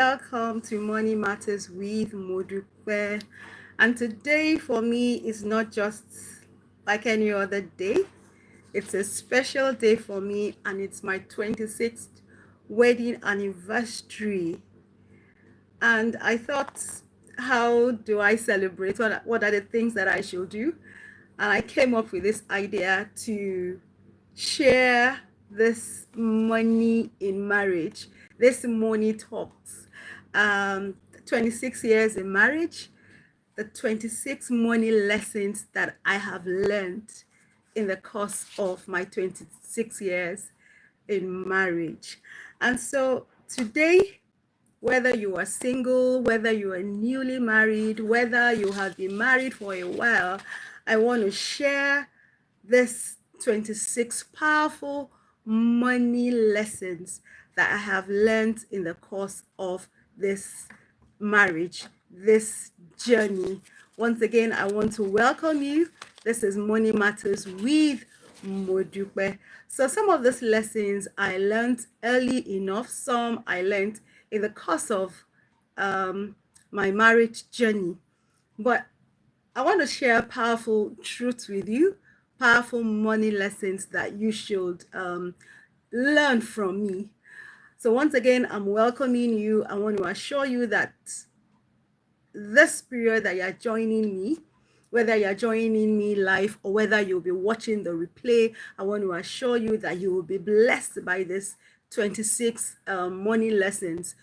Welcome to Money Matters with Modupe. And today for me is not just like any other day. It's a special day for me and it's my 26th wedding anniversary. And I thought, how do I celebrate? What are the things that I should do? And I came up with this idea to share this money in marriage, this money talks. 26 years in marriage, the 26 money lessons that I have learned in the course of my 26 years in marriage. And so today, whether you are single, whether you are newly married, whether you have been married for a while, I want to share this 26 powerful money lessons that I have learned in the course of this marriage, this journey. Once again, I want to welcome you. This is Money Matters with Modupe. So some of these lessons I learned early enough, some I learned in the course of my marriage journey. But I want to share powerful truths with you, powerful money lessons that you should learn from me. So once again, I'm welcoming you. I want to assure you that this period that you're joining me, whether you're joining me live or whether you'll be watching the replay, I want to assure you that you will be blessed by this 26 money lessons,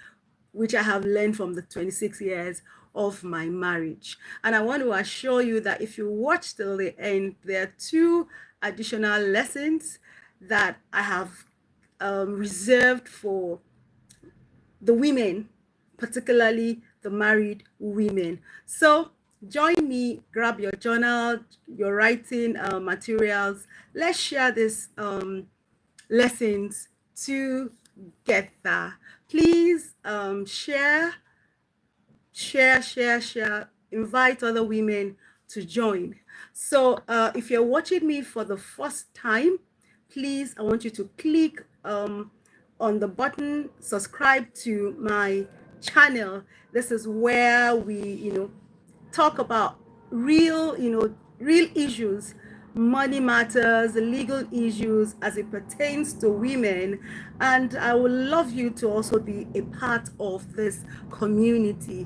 which I have learned from the 26 years of my marriage. And I want to assure you that if you watch till the end, there are two additional lessons that I have reserved for the women, particularly the married women. So join me, grab your journal, your writing materials. Let's share these lessons together. Please share. Invite other women to join. So if you're watching me for the first time, please, I want you to click on the button, subscribe to my channel. This is where we, talk about real, real issues, money matters, legal issues as it pertains to women. And I would love you to also be a part of this community.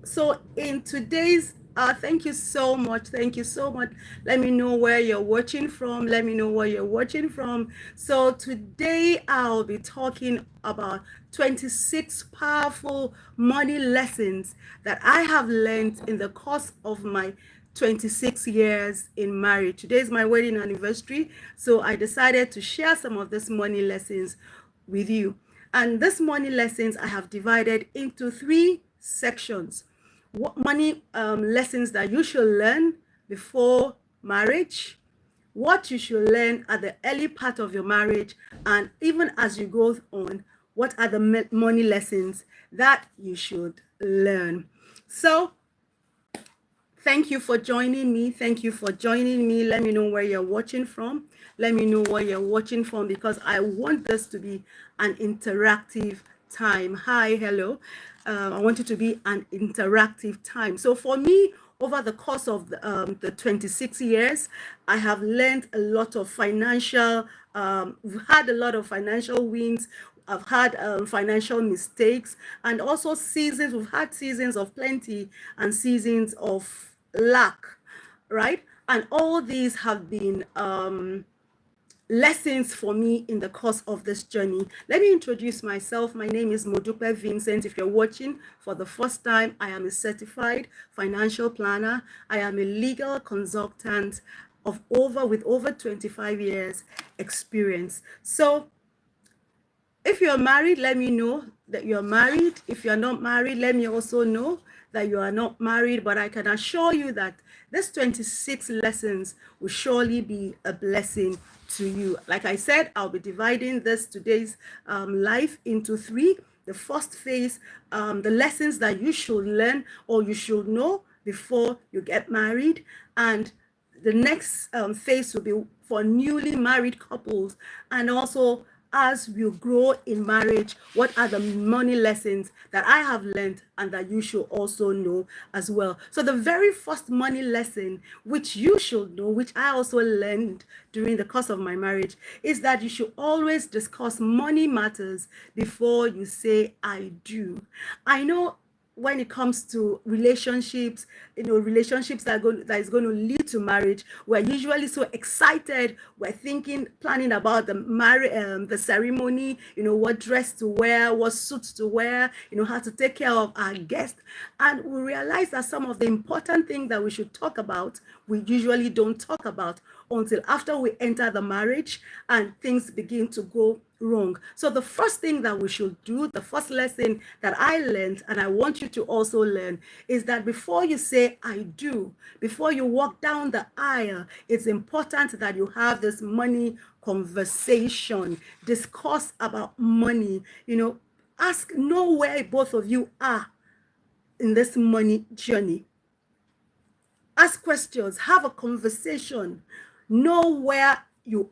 So in today's thank you so much. Thank you so much. Let me know where you're watching from. Let me know where you're watching from. So today I'll be talking about 26 powerful money lessons that I have learned in the course of my 26 years in marriage. Today is my wedding anniversary, so I decided to share some of these money lessons with you. And these money lessons I have divided into 3 sections. What money lessons that you should learn before marriage, what you should learn at the early part of your marriage, and even as you go on, what are the money lessons that you should learn. So thank you for joining me. Thank you for joining me. Let me know where you're watching from. Let me know where you're watching from, because I want this to be an interactive time. Hi, hello. I want it to be an interactive time. So for me, over the course of the 26 years, I have learned a lot of financial, we've had a lot of financial wins. I've had financial mistakes, and also seasons. We've had seasons of plenty and seasons of lack, right? And all these have been lessons for me in the course of this journey. Let me introduce myself. My name is Modupe Vincent. If you're watching for the first time, I am a certified financial planner. I am a legal consultant with over 25 years experience. So if you're married, let me know that you're married. If you're not married, let me also know that you are not married. But I can assure you that this 26 lessons will surely be a blessing to you. Like I said, I'll be dividing today's life into 3. The first phase, the lessons that you should learn or you should know before you get married. And the next phase will be for newly married couples, and also as we grow in marriage, what are the money lessons that I have learned and that you should also know as well. So the very first money lesson which you should know, which I also learned during the course of my marriage, is that you should always discuss money matters before you say I do. I know when it comes to relationships, relationships that is going to lead to marriage, we're usually so excited. We're thinking, planning about the ceremony, what dress to wear, what suits to wear, how to take care of our guests. And we realize that some of the important things that we should talk about, we usually don't talk about until after we enter the marriage and things begin to go wrong. So the first thing that we should do, the first lesson that I learned, and I want you to also learn, is that before you say I do, before you walk down the aisle, it's important that you have this money conversation, discuss about money, know where both of you are in this money journey. Ask questions, have a conversation, know where your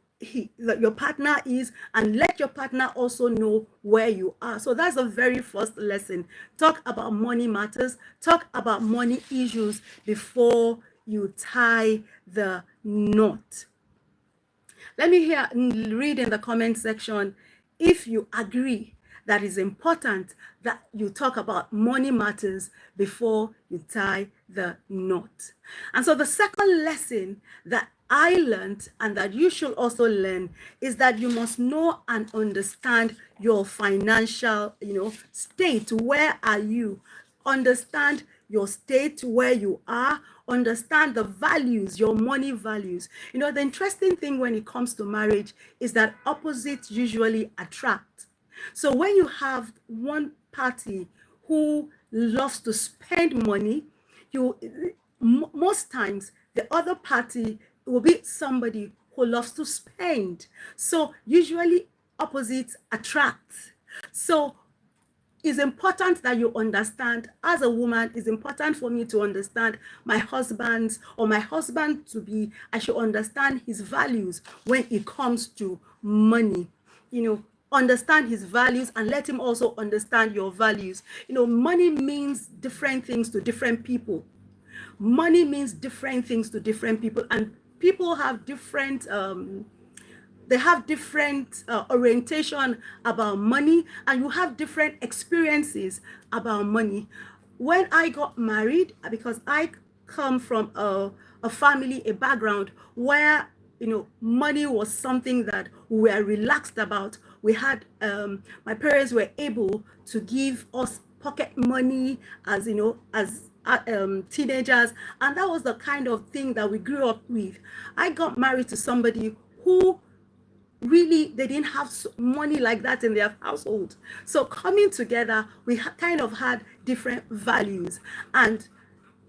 partner is, and let your partner also know where you are. So that's the very first lesson. Talk about money matters, talk about money issues before you tie the knot. Let me read in the comment section if you agree that it's important that you talk about money matters before you tie the knot. And so the second lesson that I learned and that you should also learn is that you must know and understand your financial, state. Where are you? Understand your state, where you are, understand the values, your money values. The interesting thing when it comes to marriage is that opposites usually attract. So when you have one party who loves to spend money, most times the other party will be somebody who loves to spend. So usually opposites attract. So it's important that you understand, as a woman, it's important for me to understand my husband's, or my husband to be, I should understand his values when it comes to money. Understand his values and let him also understand your values. Money means different things to different people. Money means different things to different people, and people have different orientation about money, and you have different experiences about money. When I got married, because I come from a family, a background where money was something that we were relaxed about. We had my parents were able to give us pocket money as teenagers, and that was the kind of thing that we grew up with. I got married to somebody who really, they didn't have money like that in their household. So coming together, we kind of had different values, and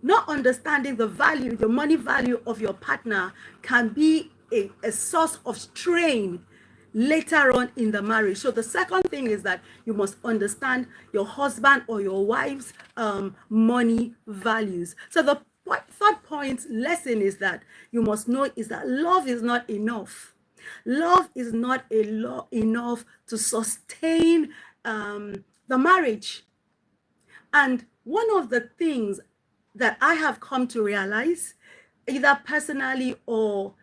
not understanding the value, the money value of your partner can be a source of strain later on in the marriage. So the second thing is that you must understand your husband or your wife's money values. So the third point lesson is that you must know is that love is not enough. Love is not enough to sustain the marriage. And one of the things that I have come to realize, either personally or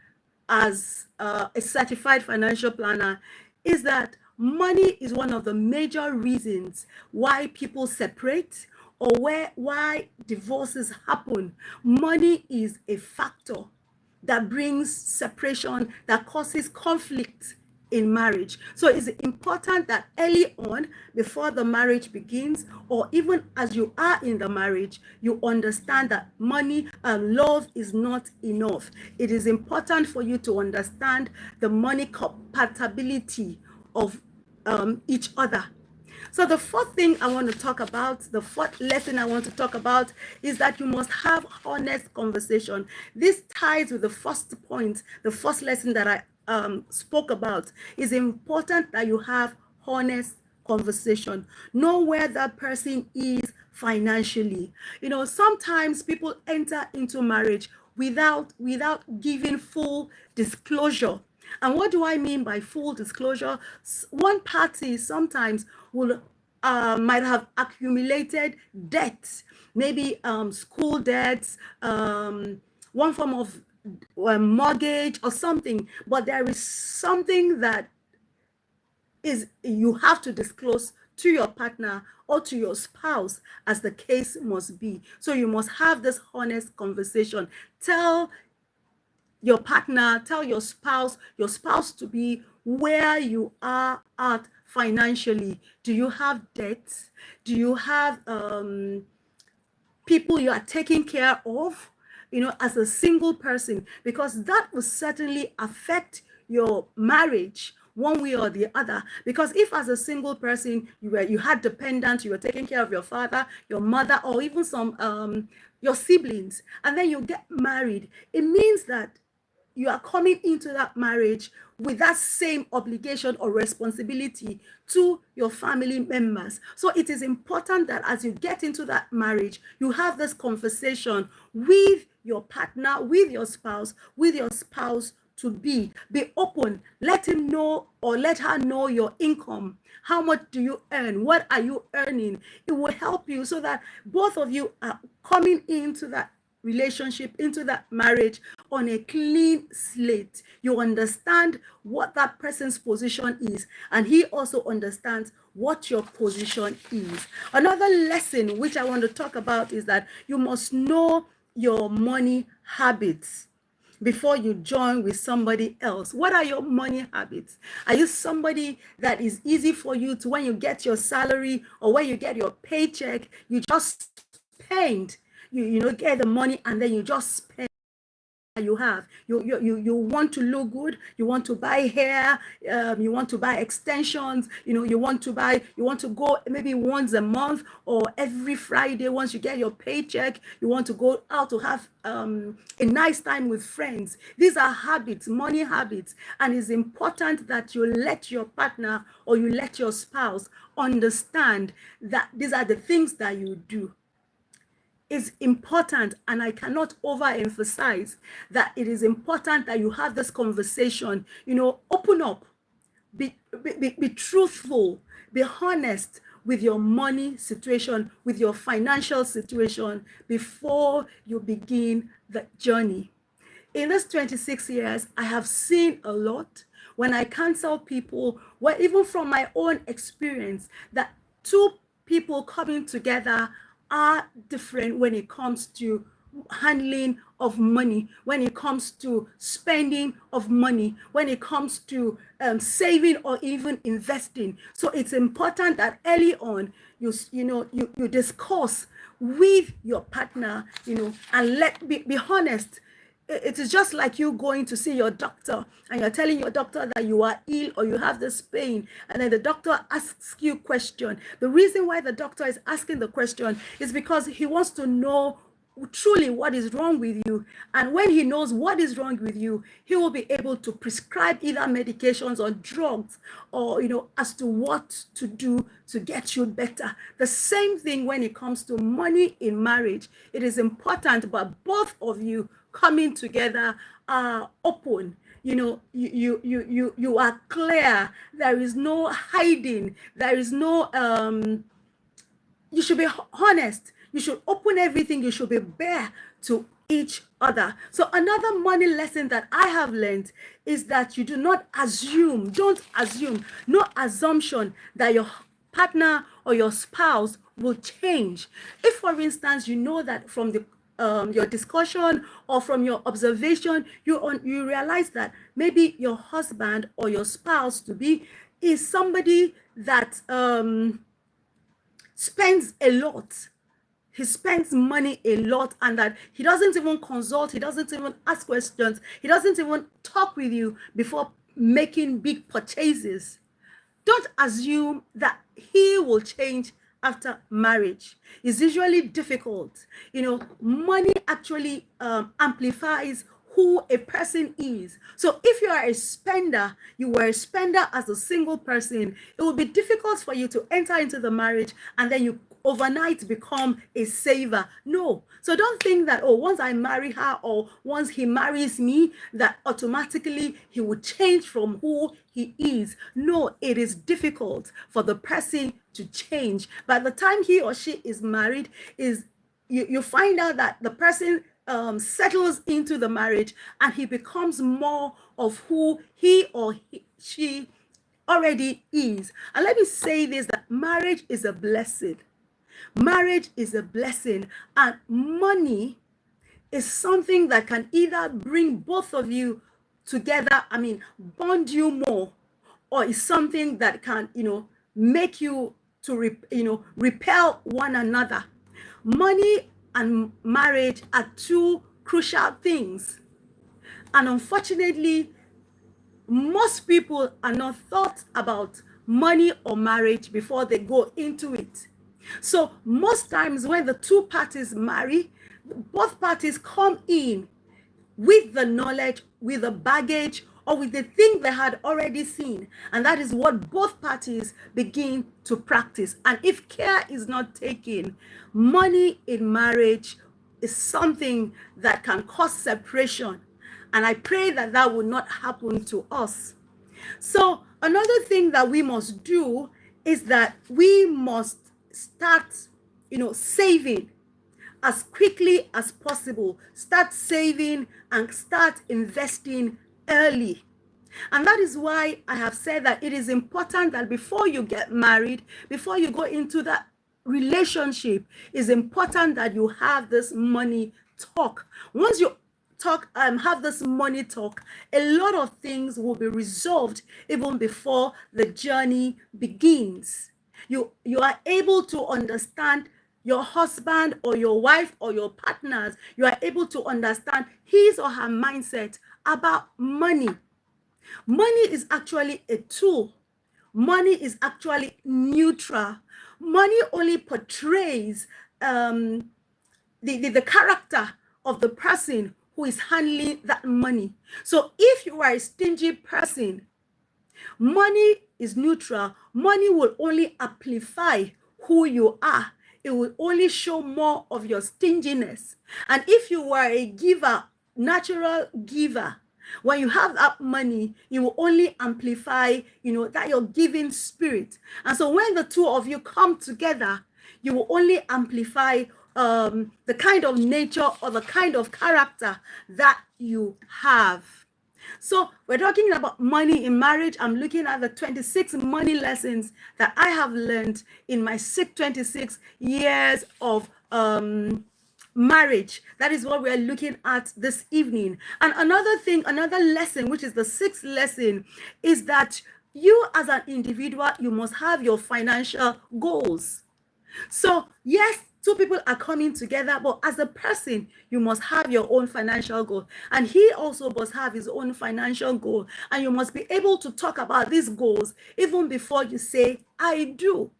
as a certified financial planner, is that money is one of the major reasons why people separate or why divorces happen. Money is a factor that brings separation, that causes conflict in marriage. So it's important that early on, before the marriage begins, or even as you are in the marriage, you understand that money and love is not enough. It is important for you to understand the money compatibility of each other. So the fourth thing I want to talk about, the fourth lesson I want to talk about, is that you must have honest conversation. This ties with the first point, the first lesson that I spoke about. It's important that you have honest conversation. Know where that person is financially. Sometimes people enter into marriage without giving full disclosure. And what do I mean by full disclosure? One party sometimes will might have accumulated debts, maybe school debts, one form of mortgage or something, but there is something that is you have to disclose to your partner or to your spouse, as the case must be. So you must have this honest conversation. Tell your partner, tell your spouse to be where you are at financially. Do you have debts? Do you have people you are taking care of, as a single person? Because that will certainly affect your marriage one way or the other. Because if as a single person you had dependents, you were taking care of your father, your mother, or even some your siblings, and then you get married, it means that you are coming into that marriage with that same obligation or responsibility to your family members. So it is important that as you get into that marriage, you have this conversation with your partner, with your spouse to be open. Let him know or let her know your income. How much do you earn? What are you earning? It will help you so that both of you are coming into that relationship, into that marriage on a clean slate. You understand what that person's position is, and he also understands what your position is. Another lesson which I want to talk about is that you must know your money habits before you join with somebody else. What are your money habits? Are you somebody that is easy for you to, when you get your salary or when you get your paycheck, you just spend, you get the money and then you just spend? You have you want to look good, you want to buy hair, you want to buy extensions, you want to go maybe once a month or every Friday. Once you get your paycheck, you want to go out to have a nice time with friends. These are habits, money habits, and it's important that you let your partner or you let your spouse understand that these are the things that you do. Is important, and I cannot overemphasize that it is important that you have this conversation. Open up, be truthful, be honest with your money situation, with your financial situation before you begin the journey. In this 26 years, I have seen a lot when I counsel people, well, even from my own experience, that two people coming together are different when it comes to handling of money, when it comes to spending of money, when it comes to saving or even investing. So it's important that early on you discuss with your partner, and be honest. It is just like you going to see your doctor and you're telling your doctor that you are ill or you have this pain, and then the doctor asks you a question. The reason why the doctor is asking the question is because he wants to know truly what is wrong with you, and when he knows what is wrong with you, he will be able to prescribe either medications or drugs, or as to what to do to get you better. The same thing when it comes to money in marriage. It is important, but both of you coming together are open. You are clear. There is no hiding. There is no you should be honest. You should open everything. You should be bare to each other. So another money lesson that I have learned is that you do not assume, don't assume, no assumption that your partner or your spouse will change. If, for instance, you know that from the your discussion or from your observation, you realize that maybe your husband or your spouse to be is somebody that spends a lot. He spends money a lot, and that he doesn't even consult, he doesn't even ask questions, he doesn't even talk with you before making big purchases. Don't assume that he will change after marriage. It's usually difficult. Money actually amplifies who a person is. So if you are a spender, you were a spender as a single person, it will be difficult for you to enter into the marriage and then you overnight become a saver. No. So don't think that, oh, once I marry her or once he marries me, that automatically he will change from who he is. No, it is difficult for the person to change. By the time he or she is married, you find out that the person settles into the marriage and he becomes more of who she already is. And let me say this, that marriage is a blessing. Marriage is a blessing, and money is something that can either bring both of you together, bond you more, or is something that can, make you to, repel one another. Money and marriage are two crucial things. And unfortunately, most people are not thought about money or marriage before they go into it. So most times when the two parties marry, both parties come in with the knowledge, with the baggage, or with the thing they had already seen. And that is what both parties begin to practice. And if care is not taken, money in marriage is something that can cause separation. And I pray that that will not happen to us. So another thing that we must do is that we must start, saving as quickly as possible. Start saving and start investing early. And that is why I have said that it is important that before you get married, before you go into that relationship, it's important that you have this money talk. Once you have this money talk, a lot of things will be resolved even before the journey begins. You are able to understand your husband or your wife or your partners. You are able to understand his or her mindset about money. Money is actually a tool. Money is actually neutral. Money only portrays the character of the person who is handling that money. So if you are a stingy person, money is neutral. Money will only amplify who you are. It will only show more of your stinginess. And if you are a giver, natural giver, when you have that money, you will only amplify, that your giving spirit. And so when the two of you come together, you will only amplify the kind of nature or the kind of character that you have. So we're talking about money in marriage. I'm looking at the 26 money lessons that I have learned in my 26 years of marriage. That is what we're looking at this evening. And another lesson, which is the 6th lesson, is that you as an individual, you must have your financial goals. So yes, two people are coming together, but as a person, you must have your own financial goal. And he also must have his own financial goal. And you must be able to talk about these goals even before you say, I do.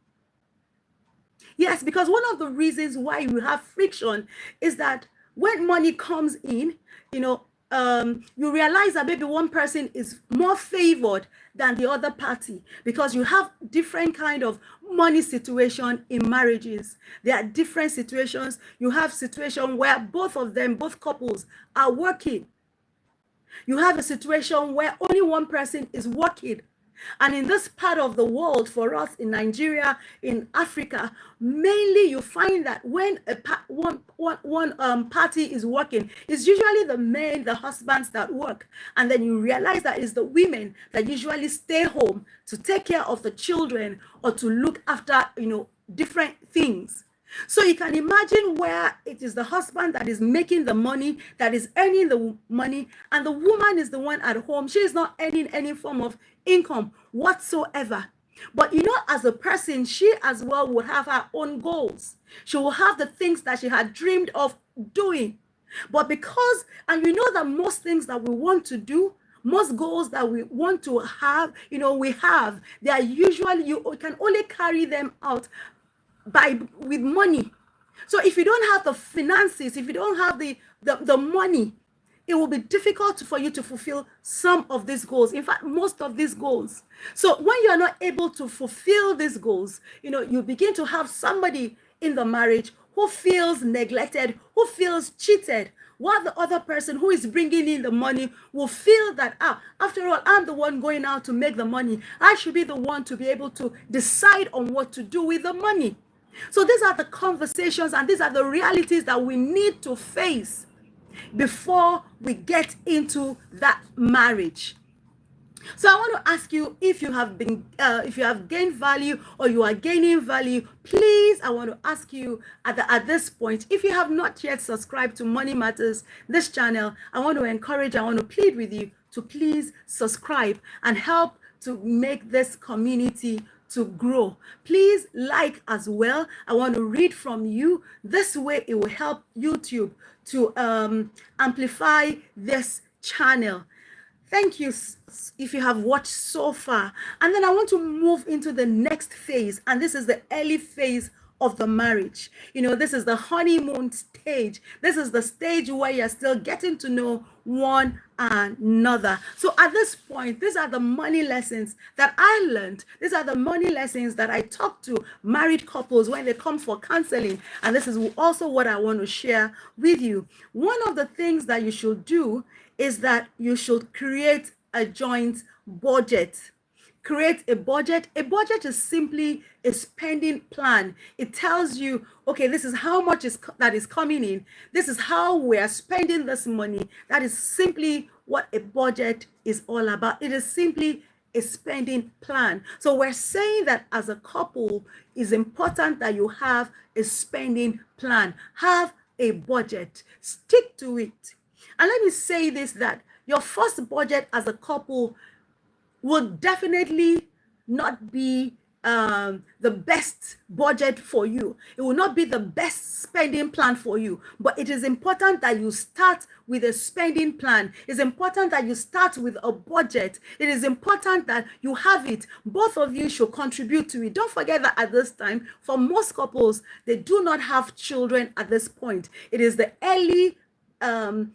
Yes, because one of the reasons why you have friction is that when money comes in, you realize that maybe one person is more favored than the other party because you have different kind of money situation in marriages. There are different situations. You have situation where both couples are working. You have a situation where only one person is working. And in this part of the world, for us in Nigeria, in Africa, mainly you find that when one party is working, it's usually the men, the husbands that work. And then you realize that it's the women that usually stay home to take care of the children or to look after, different things. So you can imagine where it is the husband that is making the money, that is earning the money, and the woman is the one at home. She is not earning any form of income whatsoever. But as a person, she as well would have her own goals. She will have the things that she had dreamed of doing. But because, and that most things that we want to do, most goals that we want to have, they are usually, you can only carry them out with money. So if you don't have the finances, if you don't have the money, it will be difficult for you to fulfill some of these goals. In fact, most of these goals. So when you are not able to fulfill these goals, you begin to have somebody in the marriage who feels neglected, who feels cheated, while the other person who is bringing in the money will feel that, after all, I'm the one going out to make the money. I should be the one to be able to decide on what to do with the money. So these are the conversations and these are the realities that we need to face before we get into that marriage. So I want to ask you, if you have gained value or you are gaining value, please, I want to ask you at this point, if you have not yet subscribed to Money Matters, this channel, I want to plead with you to please subscribe and help to make this community to grow. Please like as well. I want to read from you. This way it will help YouTube to amplify this channel. Thank you if you have watched so far. And then I want to move into the next phase, and this is the early phase of the marriage. This is the honeymoon stage. This is the stage where you're still getting to know one another. So at this point, these are the money lessons that I learned. These are the money lessons that I talk to married couples when they come for counseling. And this is also what I want to share with you. One of the things that you should do is that you should create a joint budget. Create a budget. A budget is simply a spending plan. It tells you, okay, this is how much that is coming in. This is how we are spending this money. That is simply what a budget is all about. It is simply a spending plan. So we're saying that as a couple, it's important that you have a spending plan. Have a budget. Stick to it. And let me say this, that your first budget as a couple will definitely not be the best budget for you. It will not be the best spending plan for you, but it is important that you start with a spending plan. It's important that you start with a budget. It is important that you have it. Both of you should contribute to it. Don't forget that at this time, for most couples, they do not have children at this point. It is the early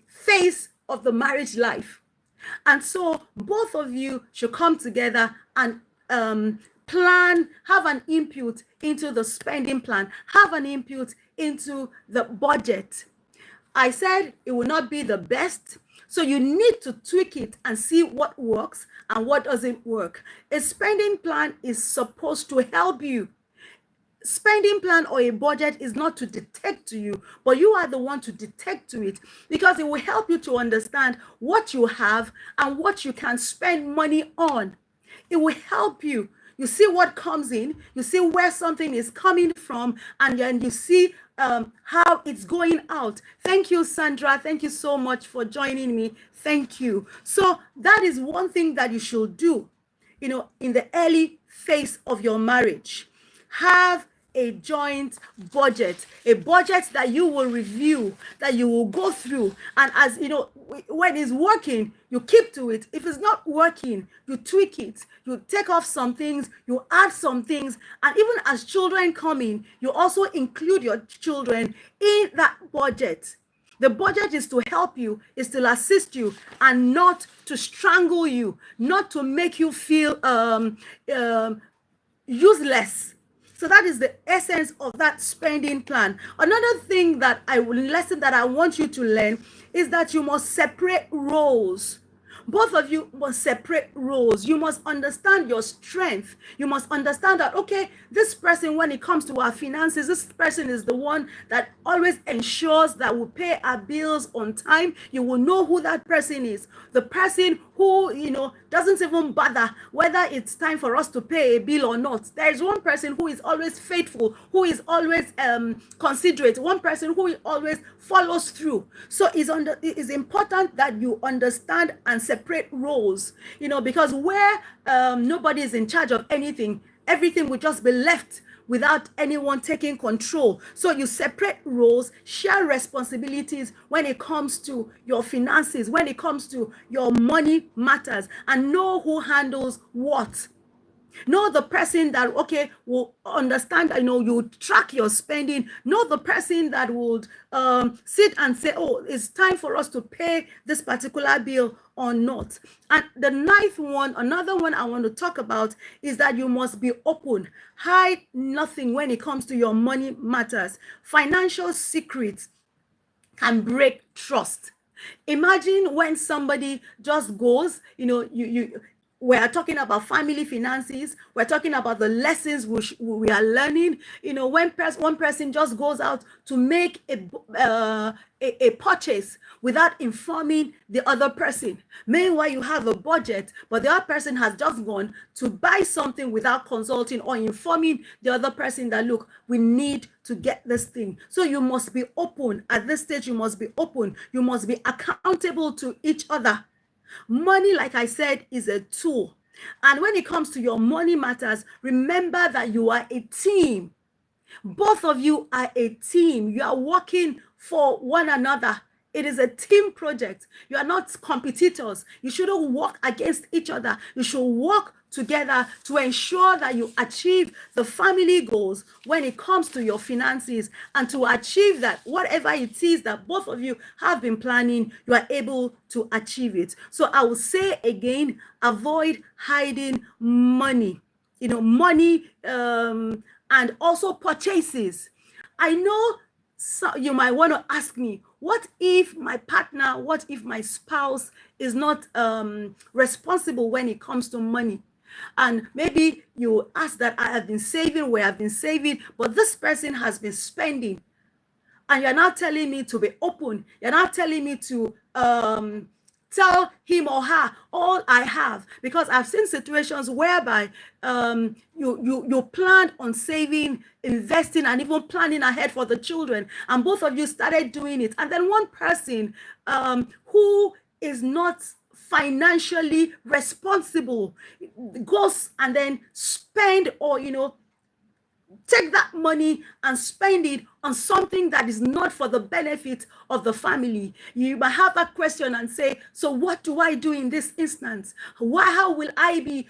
phase of the marriage life. And so both of you should come together and plan, have an input into the spending plan, have an input into the budget. I said it will not be the best, so you need to tweak it and see what works and what doesn't work. A spending plan is supposed to help you. Spending plan or a budget is not to dictate to you, but you are the one to dictate to it, because it will help you to understand what you have and what you can spend money on. It will help you. You see what comes in, you see where something is coming from, and then you see how it's going out. Thank you, Sandra. Thank you so much for joining me. Thank you. So that is one thing that you should do, in the early phase of your marriage. Have a joint budget, a budget that you will review, that you will go through. And as when it's working, you keep to it. If it's not working, you tweak it. You take off some things, you add some things. And even as children come in, you also include your children in that budget. The budget is to help you, is to assist you, and not to strangle you, not to make you feel useless. So that is the essence of that spending plan. Another thing lesson that I want you to learn is that you must separate roles. Both of you must separate roles. You must understand your strength. You must understand that, okay, this person, when it comes to our finances, this person is the one that always ensures that we pay our bills on time. You will know who that person is. The person who, doesn't even bother whether it's time for us to pay a bill or not. There is one person who is always faithful, who is always considerate, one person who always follows through. So it is important that you understand and separate roles, because where nobody is in charge of anything, everything will just be left without anyone taking control. So you separate roles, share responsibilities when it comes to your finances, when it comes to your money matters, and know who handles what. Know the person that, okay, will understand, you track your spending. Know the person that would sit and say, oh, it's time for us to pay this particular bill or not. And the ninth one, another one I want to talk about, is that you must be open. Hide nothing when it comes to your money matters. Financial secrets can break trust. Imagine when somebody just goes, we're talking about family finances. We're talking about the lessons we are learning. When one person just goes out to make a purchase without informing the other person. Meanwhile, you have a budget, but the other person has just gone to buy something without consulting or informing the other person that, look, we need to get this thing. So you must be open. At this stage, you must be open. You must be accountable to each other. Money, like I said, is a tool. And when it comes to your money matters, remember that you are a team. Both of you are a team. You are working for one another. It is a team project. You are not competitors. You shouldn't work against each other. You should work together to ensure that you achieve the family goals when it comes to your finances, and to achieve that whatever it is that both of you have been planning, you are able to achieve it. So I will say again, avoid hiding money. Money and also purchases. I know, so you might want to ask me, what if my partner, what if my spouse is not responsible when it comes to money? And maybe you ask that I have been saving, we have been saving, but this person has been spending. And you're not telling me to be open. You're not telling me to tell him or her all I have, because I've seen situations whereby you planned on saving, investing, and even planning ahead for the children, and both of you started doing it, and then one person who is not financially responsible goes and then spend, or take that money and spend it on something that is not for the benefit of the family. You might have that question and say, so what do I do in this instance? How will I be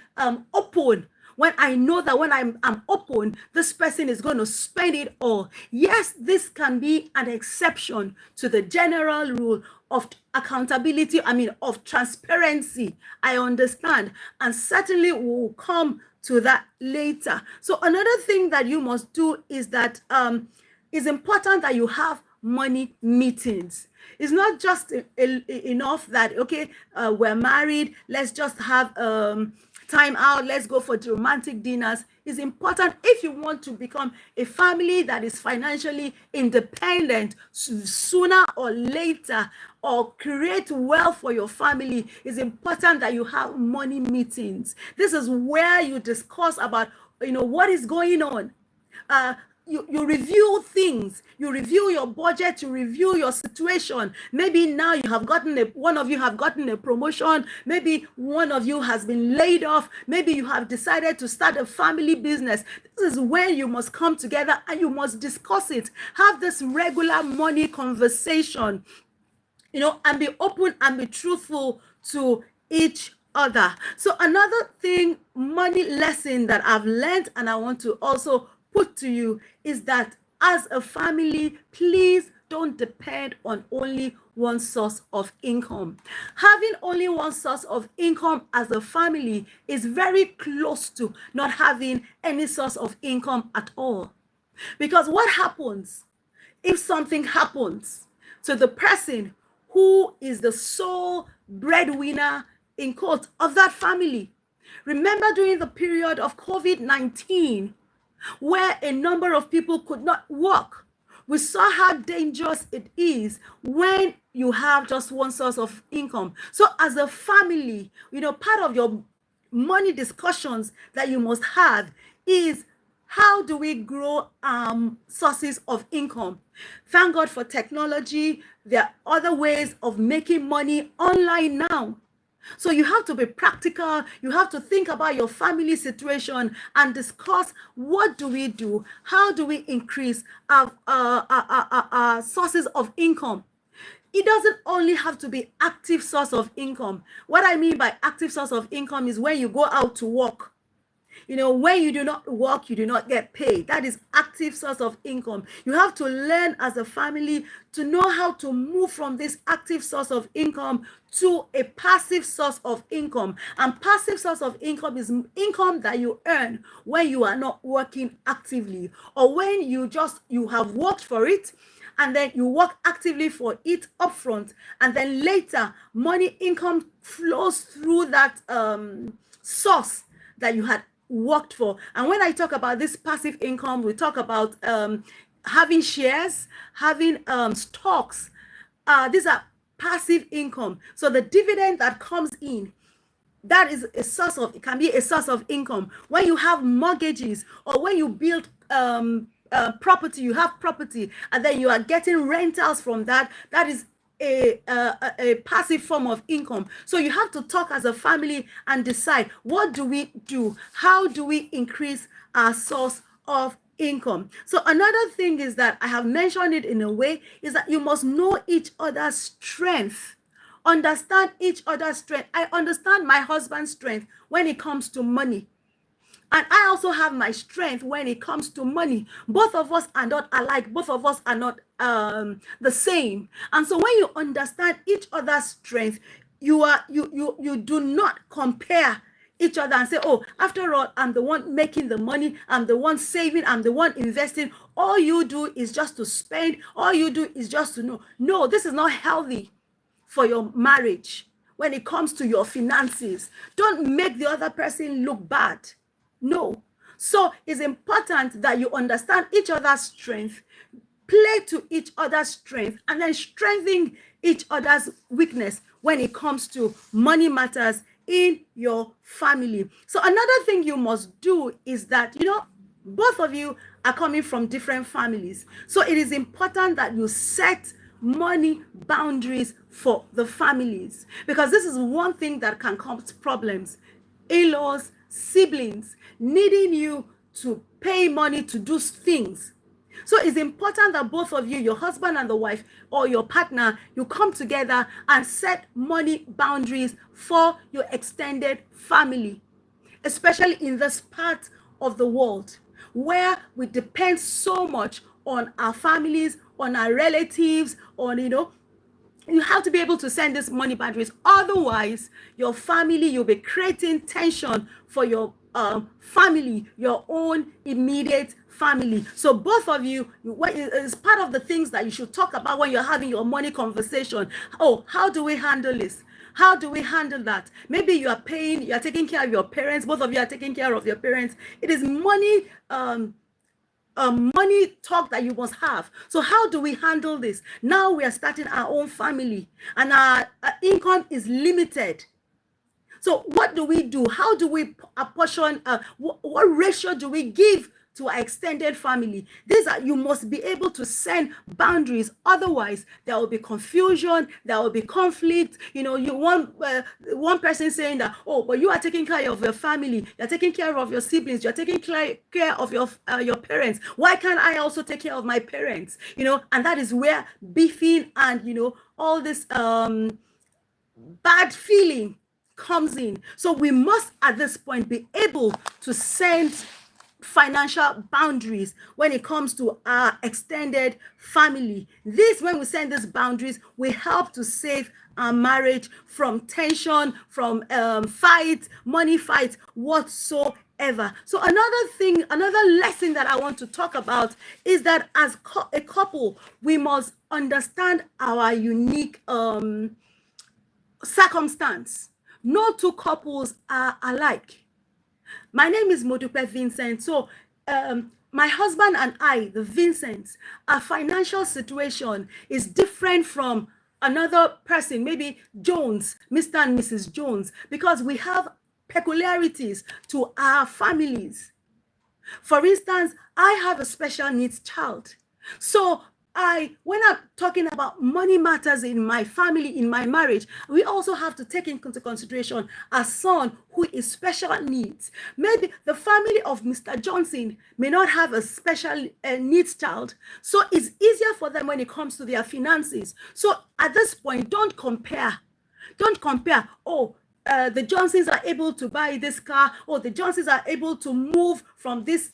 open when I know that when I'm open, this person is going to spend it all? Yes, this can be an exception to the general rule of accountability, of transparency. I understand, and certainly we'll come to that later. So another thing that you must do is that it's important that you have money meetings. It's not just enough that, okay, we're married, let's just have time out, let's go for romantic dinners. It's important, if you want to become a family that is financially independent sooner or later, or create wealth for your family, it's important that you have money meetings. This is where you discuss about, what is going on. You review things, you review your budget, you review your situation. Maybe now you have one of you have gotten a promotion, maybe one of you has been laid off, maybe you have decided to start a family business. This is when you must come together and you must discuss it. Have this regular money conversation, and be open and be truthful to each other. So another thing, money lesson that I've learned and I want to also put to you is that as a family, please don't depend on only one source of income. Having only one source of income as a family is very close to not having any source of income at all. Because what happens if something happens to the person who is the sole breadwinner, in quotes, of that family? Remember during the period of COVID-19, where a number of people could not work, we saw how dangerous it is when you have just one source of income. So as a family, part of your money discussions that you must have is, how do we grow sources of income? Thank God for technology. There are other ways of making money online now. So you have to be practical. You have to think about your family situation and discuss, what do we do? How do we increase our sources of income? It doesn't only have to be active source of income. What I mean by active source of income is when you go out to work. When you do not work, you do not get paid. That is active source of income. You have to learn as a family to know how to move from this active source of income to a passive source of income. And passive source of income is income that you earn when you are not working actively, or when you have worked for it, and then you work actively for it upfront, and then later income flows through that source that you had worked for. And when I talk about this passive income, we talk about having shares, having stocks. These are passive income. So the dividend that comes in, that is it can be a source of income. When you have mortgages, or when you build property, you have property, and then you are getting rentals from that is a passive form of income. So you have to talk as a family and decide, what do we do? How do we increase our source of income? So another thing is that I have mentioned it in a way, is that you must know each other's strength. Understand each other's strength. I understand my husband's strength when it comes to money, and I also have my strength when it comes to money. Both of us are not alike. Both of us are not the same. And so when you understand each other's strength, you do not compare each other and say, oh, after all, I'm the one making the money, I'm the one saving, I'm the one investing. All you do is just to spend. All you do is just to know. No, this is not healthy for your marriage. When it comes to your finances, don't make the other person look bad. No. So it's important that you understand each other's strength, play to each other's strength, and then strengthen each other's weakness when it comes to money matters in your family. So another thing you must do is that, both of you are coming from different families. So it is important that you set money boundaries for the families, because this is one thing that can cause problems. In-laws, siblings needing you to pay money to do things. So it's important that both of you, your husband and the wife, or your partner, you come together and set money boundaries for your extended family, especially in this part of the world where we depend so much on our families, on our relatives, on, you have to be able to send these money boundaries. Otherwise, your family, you'll be creating tension for your family, your own immediate family. So both of you, it's part of the things that you should talk about when you're having your money conversation. Oh, how do we handle this? How do we handle that? Maybe you are taking care of your parents. Both of you are taking care of your parents. It is money money talk that you must have. So how do we handle this? Now we are starting our own family, and our income is limited. So what do we do? How do we apportion? What ratio do we give to our extended family? You must be able to set boundaries. Otherwise, there will be confusion. There will be conflict. You want one person saying that, oh, but you are taking care of your family. You're taking care of your siblings. You're taking care of your parents. Why can't I also take care of my parents? And that is where beefing and all this bad feeling comes in. So we must at this point be able to send financial boundaries when it comes to our extended family. When we send these boundaries, we help to save our marriage from tension, from money fights whatsoever. So another lesson that I want to talk about is that as a couple, we must understand our unique circumstance. No two couples are alike. My name is Modupe Vincent. So my husband and I, the Vincents, our financial situation is different from another person, maybe Jones, Mr. and Mrs. Jones, because we have peculiarities to our families. For instance, I have a special needs child. So when I'm talking about money matters in my family, in my marriage, we also have to take into consideration a son who is special needs. Maybe the family of Mr. Johnson may not have a special needs child, so it's easier for them when it comes to their finances. So at this point, don't compare. Oh, the Johnsons are able to buy this car, or the Johnsons are able to move from this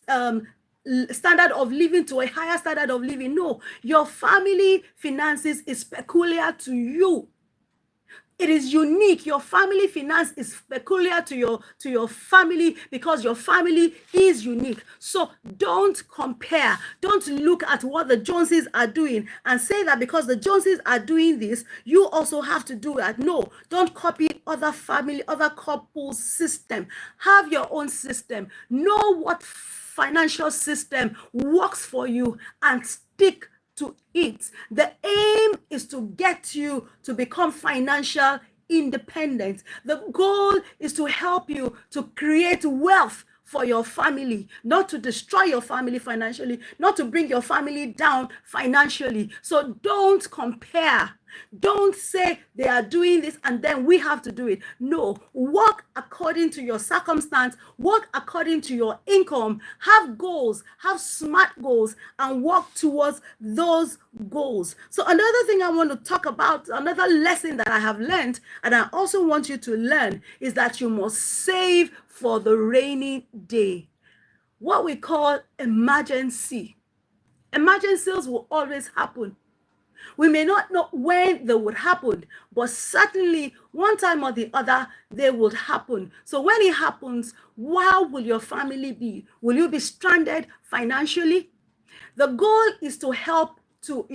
standard of living to a higher standard of living. No, your family finances is peculiar to you. It is unique. Your family finance is peculiar to your family, because your family is unique. So don't compare. Don't look at what the Joneses are doing and say that because the Joneses are doing this, you also have to do that. No, don't copy other family, other couples' system. Have your own system. Know what financial system works for you and stick to it. The aim is to get you to become financial independent. The goal is to help you to create wealth for your family, not to destroy your family financially, not to bring your family down financially. So don't compare. Don't say they are doing this and then we have to do it. No, work according to your circumstance, work according to your income, have goals, have smart goals, and work towards those goals. So another thing I want to talk about, another lesson that I have learned, and I also want you to learn, is that you must save for the rainy day. What we call emergency. Emergencies will always happen. We may not know when they would happen, but certainly one time or the other, they would happen. So when it happens, how will your family be? Will you be stranded financially? The goal is to help to,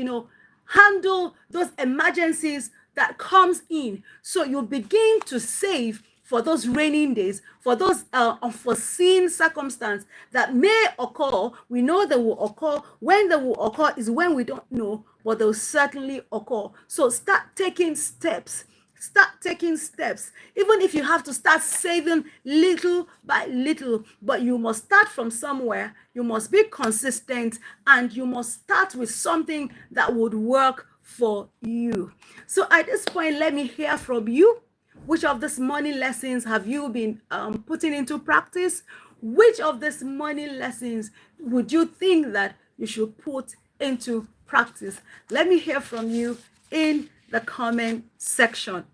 handle those emergencies that comes in. So you begin to save for those raining days, for those unforeseen circumstances that may occur. We know they will occur. When they will occur is when we don't know, but they'll certainly occur. So start taking steps. Start taking steps. Even if you have to start saving little by little, but you must start from somewhere. You must be consistent, and you must start with something that would work for you. So at this point, let me hear from you. Which of these money lessons have you been putting into practice? Which of these money lessons would you think that you should put into practice? Let me hear from you in the comment section.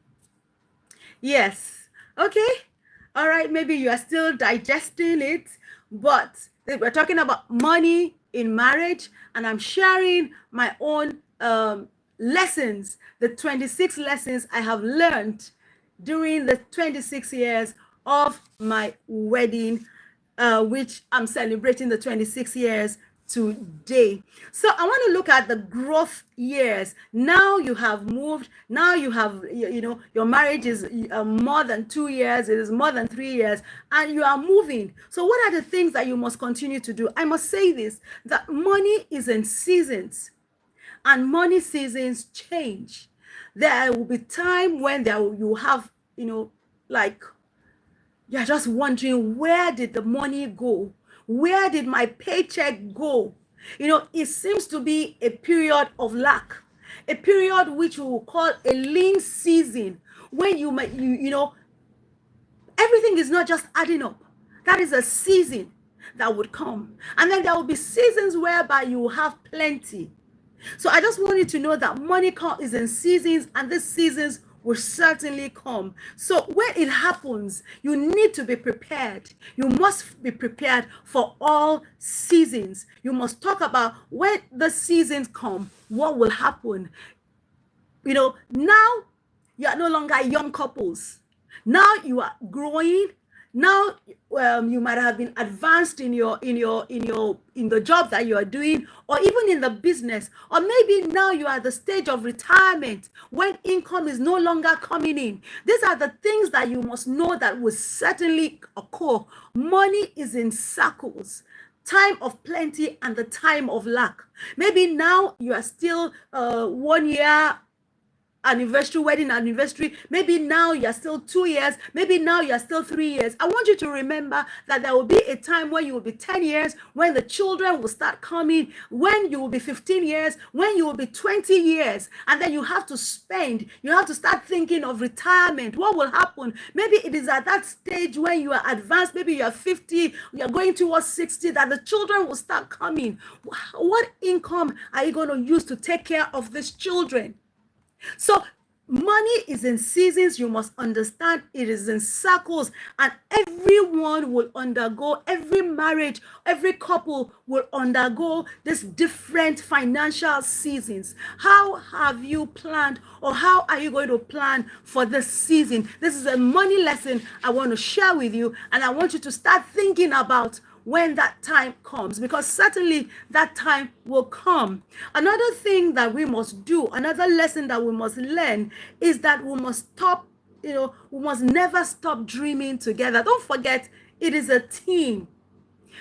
Yes. Okay. All right. Maybe you are still digesting it, but we're talking about money in marriage, and I'm sharing my own lessons, the 26 lessons I have learned during the 26 years of my wedding, which I'm celebrating the 26 years today. So I want to look at the growth years. Now you have moved. Now you have, your marriage is more than 2 years. It is more than 3 years, and you are moving. So what are the things that you must continue to do? I must say this, that money is in seasons, and money seasons change. There will be time when you have, like, you're just wondering, where did the money go? Where did my paycheck go? It seems to be a period of lack, a period which we will call a lean season, when everything is not just adding up. That is a season that would come. And then there will be seasons whereby you will have plenty. So I just want you to know that money is in seasons, and these seasons will certainly come. So when it happens, you need to be prepared. You must be prepared for all seasons. You must talk about when the seasons come, what will happen. Now you are no longer young couples. Now you are growing. Now you might have been advanced in the job that you are doing, or even in the business, or maybe now you are at the stage of retirement when income is no longer coming in. These are the things that you must know that will certainly occur. Money is in circles. Time of plenty and the time of lack. Maybe now you are still 1 year anniversary, wedding anniversary. Maybe now you're still 2 years. Maybe now you're still 3 years. I want you to remember that there will be a time when you will be 10 years, when the children will start coming, when you will be 15 years, when you will be 20 years, and then you have to spend. You have to start thinking of retirement. What will happen? Maybe it is at that stage when you are advanced, maybe you are 50, you are going towards 60, that the children will start coming. What income are you going to use to take care of these children? So Money is in seasons. You must understand it is in circles, and everyone will undergo, every marriage, every couple will undergo this different financial seasons. How have you planned, or how are you going to plan for this season? This is a money lesson I want to share with you, and I want you to start thinking about when that time comes, because certainly that time will come. Another thing that we must do, another lesson that we must learn, is that we must stop, we must never stop dreaming together. Don't forget, it is a team.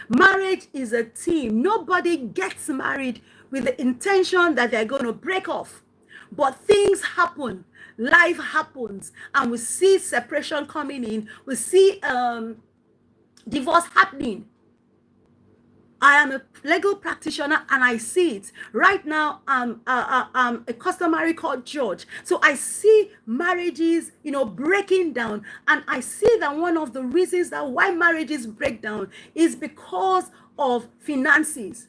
Marriage is a team. Nobody gets married with the intention that they're going to break off. But things happen, life happens, and we see separation coming in. We see divorce happening. I am a legal practitioner, and I see it. Right now, I'm a customary court judge. So I see marriages, breaking down. And I see that one of the reasons that why marriages break down is because of finances.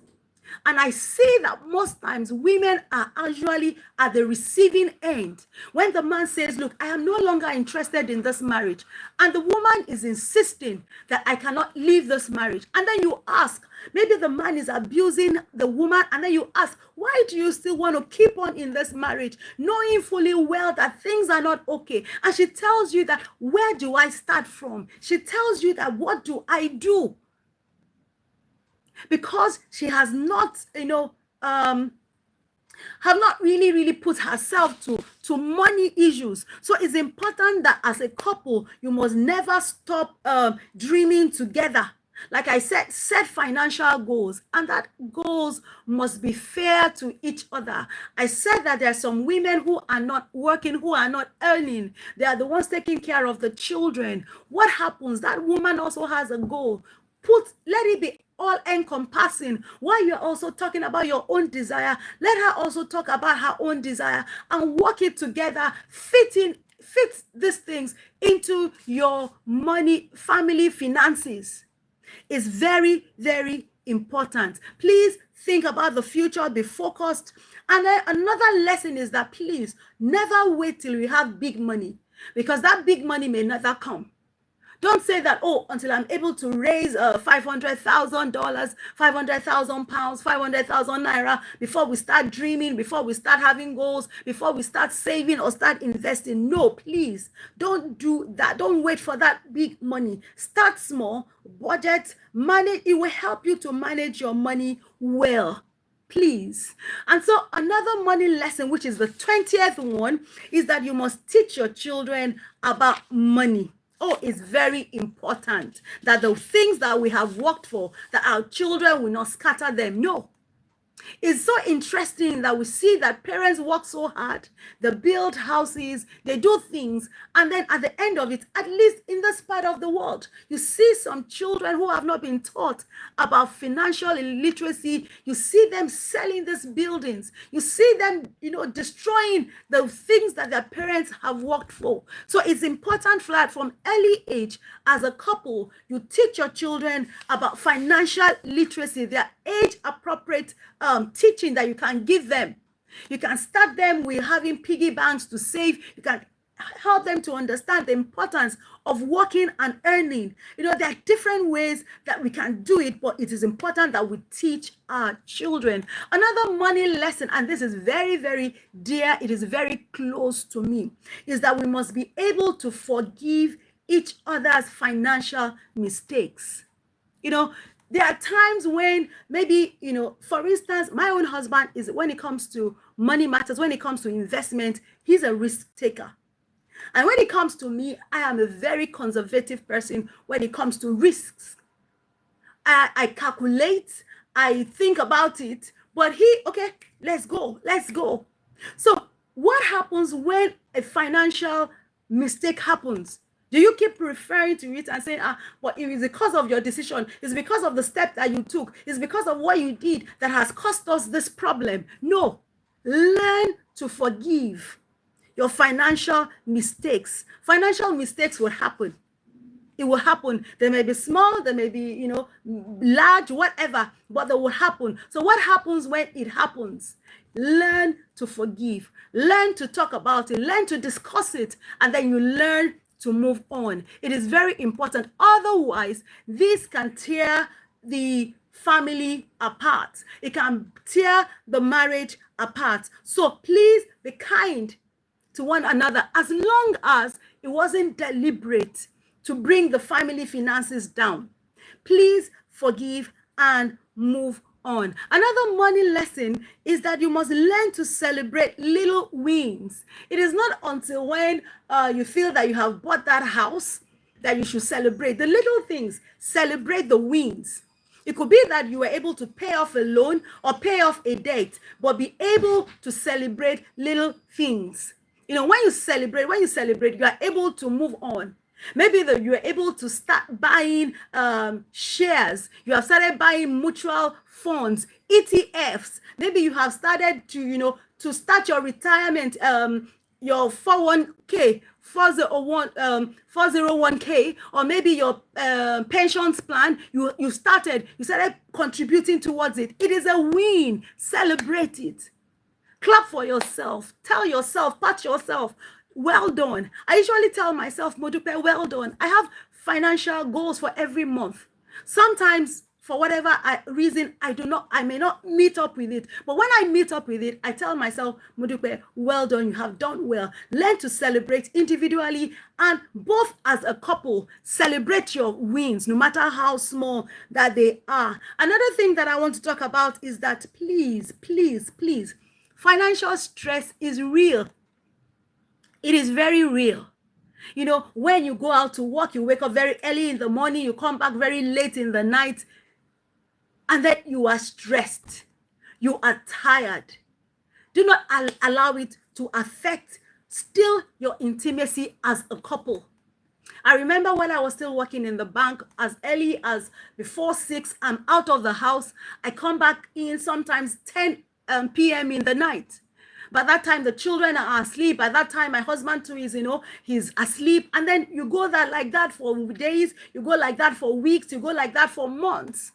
And I see that most times women are actually at the receiving end. When the man says, look, I am no longer interested in this marriage, and the woman is insisting that I cannot leave this marriage. And then you ask, maybe the man is abusing the woman, and then you ask, why do you still want to keep on in this marriage, knowing fully well that things are not okay? And she tells you that, where do I start from? She tells you that, what do I do? Because she has not, have not really put herself to money issues. So it's important that as a couple, you must never stop dreaming together. Like I said, set financial goals, and that goals must be fair to each other. I said that there are some women who are not working, who are not earning. They are the ones taking care of the children. What happens? That woman also has a goal. Let it be all encompassing. While you're also talking about your own desire, let her also talk about her own desire, and work it together, fit these things into your money, family finances. Is very, very important. Please think about the future, be focused. And then another lesson is that please never wait till you have big money, because that big money may never come. Don't say that, oh, until I'm able to raise $500,000, 500,000 pounds, 500,000 naira, before we start dreaming, before we start having goals, before we start saving or start investing. No, please, don't do that. Don't wait for that big money. Start small, budget, manage. It will help you to manage your money well. Please. And so another money lesson, which is the 20th one, is that you must teach your children about money. Oh, it's very important that the things that we have worked for, that our children will not scatter them. No. It's so interesting that we see that parents work so hard, they build houses, they do things, and then at the end of it, at least in this part of the world, you see some children who have not been taught about financial illiteracy. You see them selling these buildings. You see them, destroying the things that their parents have worked for. So it's important for that from early age, as a couple, you teach your children about financial literacy, their age-appropriate teaching that you can give them. You can start them with having piggy banks to save. You can help them to understand the importance of working and earning. There are different ways that we can do it, but it is important that we teach our children. Another money lesson, and this is very, very dear, it is very close to me, is that we must be able to forgive each other's financial mistakes. There are times when maybe, for instance, my own husband is, when it comes to money matters, when it comes to investment, he's a risk taker. And when it comes to me, I am a very conservative person when it comes to risks. I calculate, I think about it, but okay, let's go. So what happens when a financial mistake happens? Do you keep referring to it and saying, but it is because of your decision, it's because of the step that you took, it's because of what you did that has caused us this problem? No. Learn to forgive your financial mistakes. Financial mistakes will happen. It will happen. They may be small, they may be, large, whatever, but they will happen. So what happens when it happens? Learn to forgive, learn to talk about it, learn to discuss it, and then you learn to move on. It is very important. Otherwise, this can tear the family apart. It can tear the marriage apart. So please be kind to one another, as long as it wasn't deliberate to bring the family finances down. Please forgive and move on. Another money lesson is that you must learn to celebrate little wins. It is not until when you feel that you have bought that house that you should celebrate the little things. Celebrate the wins. It could be that you were able to pay off a loan or pay off a debt, but be able to celebrate little things. When you celebrate, you are able to move on. Maybe you are able to start buying shares. You have started buying mutual funds, ETFs. Maybe you have started to start your retirement, your 401k, 401k, or maybe your pensions plan. You started contributing towards it. It is a win. Celebrate it. Clap for yourself. Tell yourself, pat yourself, well done. I usually tell myself, Modupe, well done. I have financial goals for every month. Sometimes, for whatever reason, I may not meet up with it. But when I meet up with it, I tell myself, Modupe, well done, you have done well. Learn to celebrate individually and both as a couple. Celebrate your wins, no matter how small that they are. Another thing that I want to talk about is that please, financial stress is real. It is very real. When you go out to work, you wake up very early in the morning, you come back very late in the night, and then you are stressed. You are tired. Do not allow it to affect still your intimacy as a couple. I remember when I was still working in the bank, as early as before 6, I'm out of the house. I come back in sometimes 10 p.m. in the night. By that time, the children are asleep. By that time, my husband too is, he's asleep. And then you go like that for days. You go like that for weeks. You go like that for months.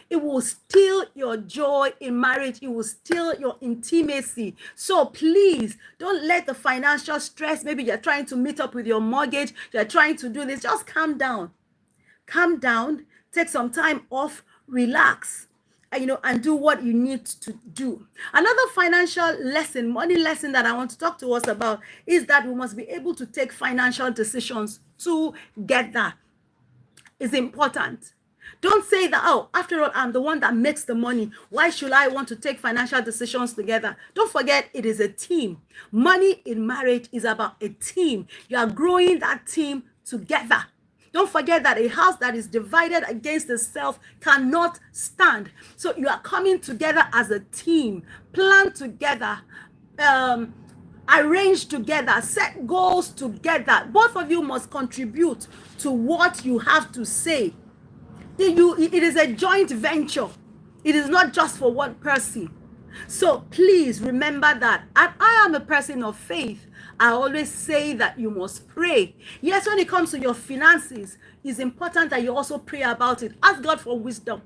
It will steal your joy in marriage. It will steal your intimacy. So please don't let the financial stress, maybe you're trying to meet up with your mortgage, you're trying to do this, just calm down. Calm down, take some time off, relax, and do what you need to do. Another financial lesson, money lesson that I want to talk to us about is that we must be able to take financial decisions together. It's important. Don't say that, oh, after all, I'm the one that makes the money. Why should I want to take financial decisions together? Don't forget, it is a team. Money in marriage is about a team. You are growing that team together. Don't forget that a house that is divided against itself cannot stand. So you are coming together as a team. Plan together. Arrange together. Set goals together. Both of you must contribute to what you have to say. It is a joint venture. It is not just for one person. So please remember that. And I am a person of faith. I always say that you must pray. Yes, when it comes to your finances, it's important that you also pray about it. Ask God for wisdom.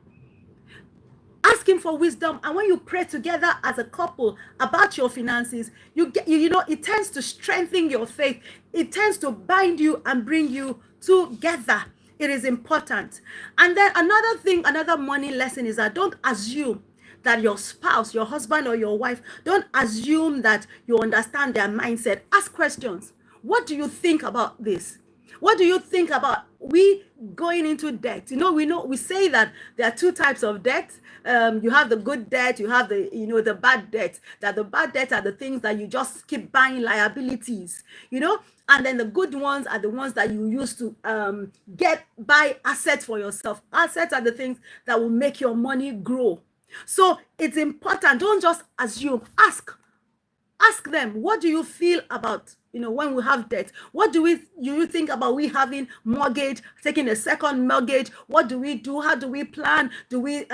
Ask him for wisdom. And when you pray together as a couple about your finances, it tends to strengthen your faith. It tends to bind you and bring you together. It is important. And then another money lesson is that don't assume that your spouse, your husband or your wife, don't assume that you understand their mindset. Ask questions. What do you think about this? What do you think about we going into debt? We say that there are two types of debt. You have the good debt, you have the bad debt. That the bad debt are the things that you just keep buying liabilities, and then the good ones are the ones that you use to buy assets for yourself. Assets are the things that will make your money grow. So it's important. Don't just assume. Ask them, what do you feel about, when we have debt? What do you think about we having mortgage, taking a second mortgage? What do we do? How do we plan? Do we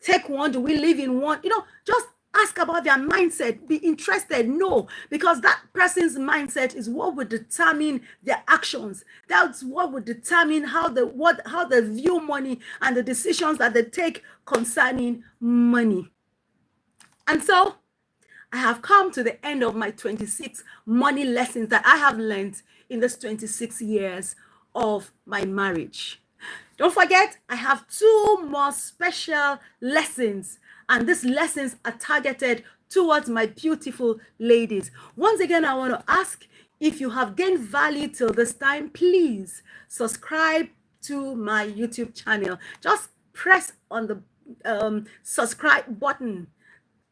take one? Do we live in one? Just Ask about their mindset. Be interested. No, because that person's mindset is what would determine their actions. That's what would determine how they view money and the decisions that they take concerning money. And so I have come to the end of my 26 money lessons that I have learned in this 26 years of my marriage. Don't forget, I have 2 more special lessons, and these lessons are targeted towards my beautiful ladies. Once again, I want to ask, if you have gained value till this time, please subscribe to my YouTube channel. Just press on the subscribe button,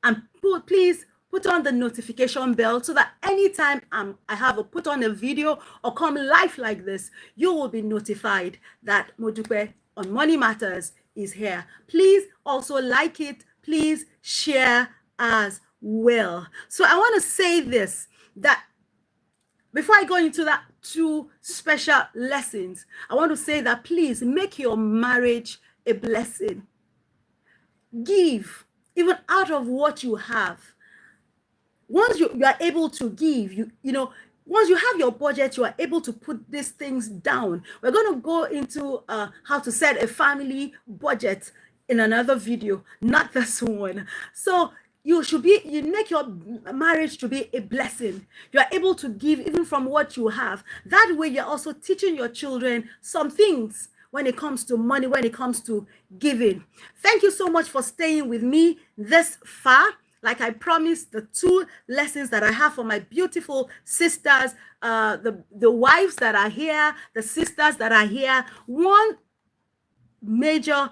and please put on the notification bell so that anytime I have put on a video or come live like this, you will be notified that Modupe on Money Matters is here. Please also like it. Please share as well. So I want to say this, that before I go into that 2 special lessons, I want to say that please make your marriage a blessing. Give, even out of what you have. Once you are able to give, once you have your budget, you are able to put these things down. We're going to go into how to set a family budget in another video, not this one. So you make your marriage to be a blessing. You are able to give even from what you have. That way, you're also teaching your children some things when it comes to money, when it comes to giving. Thank you so much for staying with me this far. Like I promised, the 2 lessons that I have for my beautiful sisters, the wives that are here, the sisters that are here, one major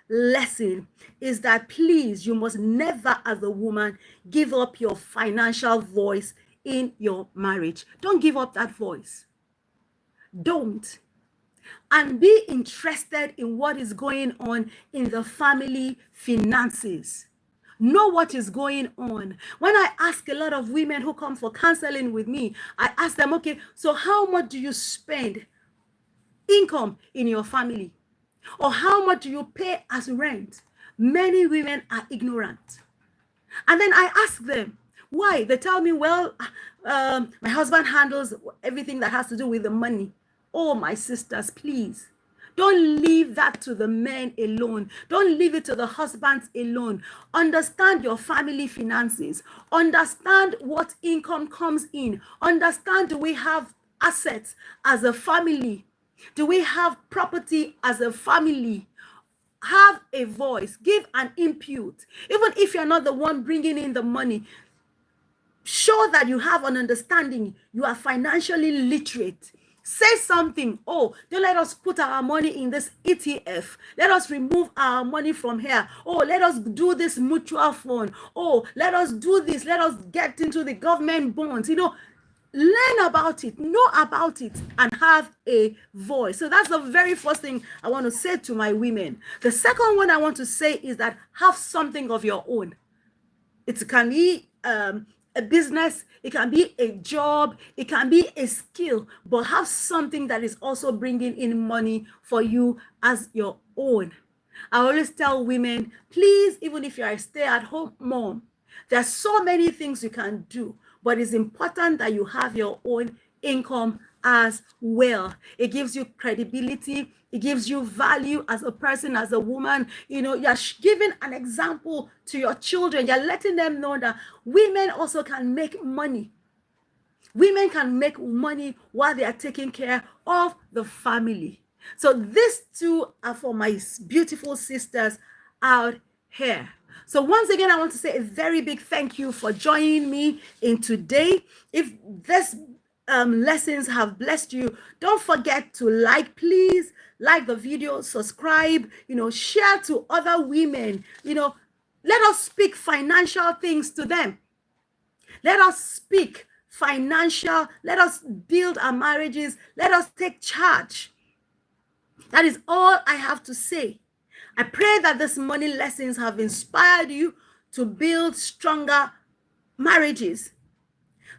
lesson is that please, you must never as a woman give up your financial voice in your marriage. Don't give up that voice. Don't. And be interested in what is going on in the family finances. Know what is going on. When I ask a lot of women who come for counseling with me, I ask them, okay, so how much do you spend income in your family? Or how much do you pay as rent? Many women are ignorant. And then I ask them, why? They tell me, well, my husband handles everything that has to do with the money. Oh, my sisters, please. Don't leave that to the men alone. Don't leave it to the husbands alone. Understand your family finances. Understand what income comes in. Understand, do we have assets as a family? Do we have property as a family? Have a voice. Give an input. Even if you're not the one bringing in the money, show that you have an understanding. You are financially literate. Say something. Oh, don't let us put our money in this ETF. Let us remove our money from here. Oh, let us do this mutual fund. Oh, let us do this. Let us get into the government bonds. Learn about it, know about it, and have a voice. So that's the very first thing I want to say to my women. The second one I want to say is that have something of your own. It can be a business, it can be a job, it can be a skill, but have something that is also bringing in money for you as your own. I always tell women, please, even if you're a stay-at-home mom, there's so many things you can do, but it's important that you have your own income as well. It gives you credibility. It gives you value as a person, as a woman. You're giving an example to your children. You're letting them know that women also can make money. Women can make money while they are taking care of the family. So these 2 are for my beautiful sisters out here. So once again, I want to say a very big thank you for joining me in today. If this lessons have blessed you, don't forget to please like the video, subscribe, share to other women. Let us speak financial things to them. Let us speak financial. Let us build our marriages. Let us take charge. That is all I have to say. I pray that these money lessons have inspired you to build stronger marriages,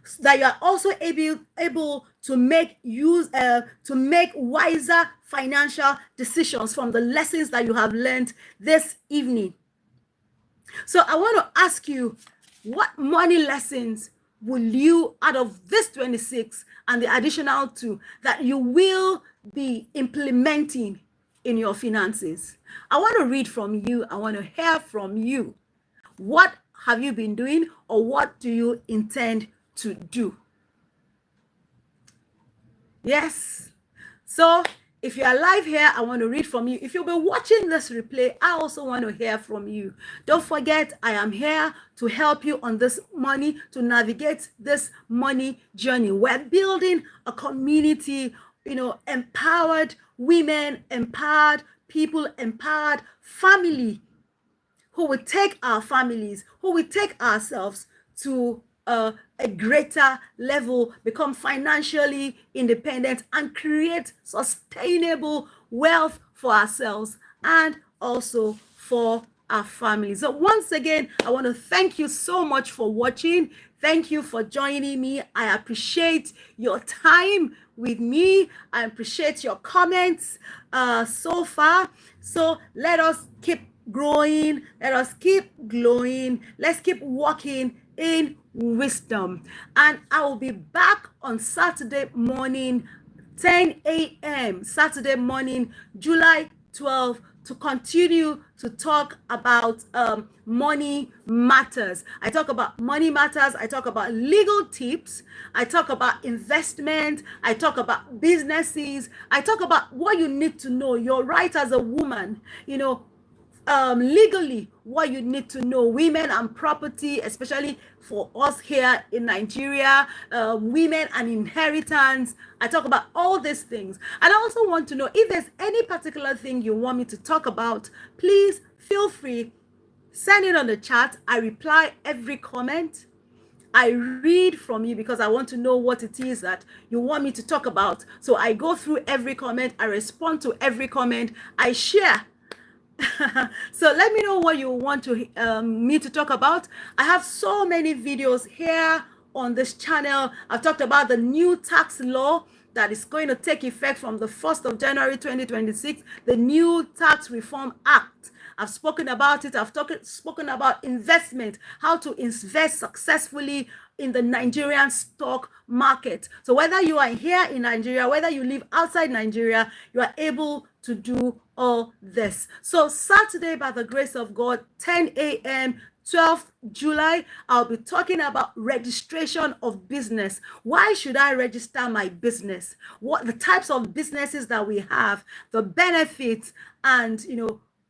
so that you are also able to make wiser financial decisions from the lessons that you have learned this evening. So I want to ask you, what money lessons will you, out of this 26 and the additional 2, that you will be implementing in your finances? I want to read from you. I want to hear from you. What have you been doing, or what do you intend to do? Yes. So if you are live here, I want to read from you. If you'll be watching this replay, I also want to hear from you. Don't forget, I am here to help you on this money, to navigate this money journey. We're building a community, empowered women, empowered people, empowered family, who will take our families, who will take ourselves to a greater level, become financially independent, and create sustainable wealth for ourselves and also for our families. So once again, I want to thank you so much for watching. Thank you for joining me. I appreciate your time with me. I appreciate your comments so far. So let us keep growing. Let us keep glowing. Let's keep walking in wisdom. And I will be back on Saturday morning, 10 a.m. Saturday morning, July 12th, to continue to talk about money matters. I talk about money matters. I talk about legal tips. I talk about investment. I talk about businesses. I talk about what you need to know, your right as a woman, legally, what you need to know, women and property, especially for us here in Nigeria, women and inheritance. I talk about all these things. And I also want to know, if there's any particular thing you want me to talk about, please feel free, send it on the chat. I reply every comment. I read from you because I want to know what it is that you want me to talk about. So I go through every comment, I respond to every comment, I share. So let me know what you want me to talk about. I have so many videos here on this channel. I've talked about the new tax law that is going to take effect from the 1st of January 2026, the new Tax Reform Act. I've spoken about it. I've spoken about investment, how to invest successfully in the Nigerian stock market. So whether you are here in Nigeria, whether you live outside Nigeria, you are able to do all this. So Saturday, by the grace of God, 10 a.m., 12th July, I'll be talking about registration of business. Why should I register my business? What the types of businesses that we have, the benefits, and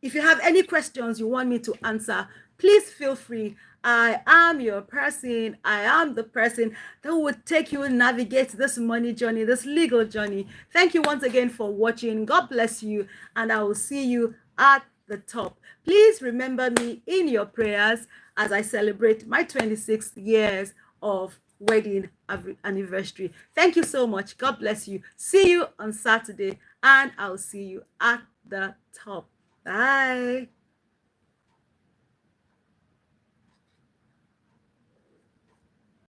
if you have any questions you want me to answer, please feel free. I am your person. I am the person that will take you and navigate this money journey, this legal journey. Thank you once again for watching. God bless you, and I will see you at the top. Please remember me in your prayers as I celebrate my 26 years of wedding anniversary. Thank you so much. God bless you. See you on Saturday, and I'll see you at the top. Bye.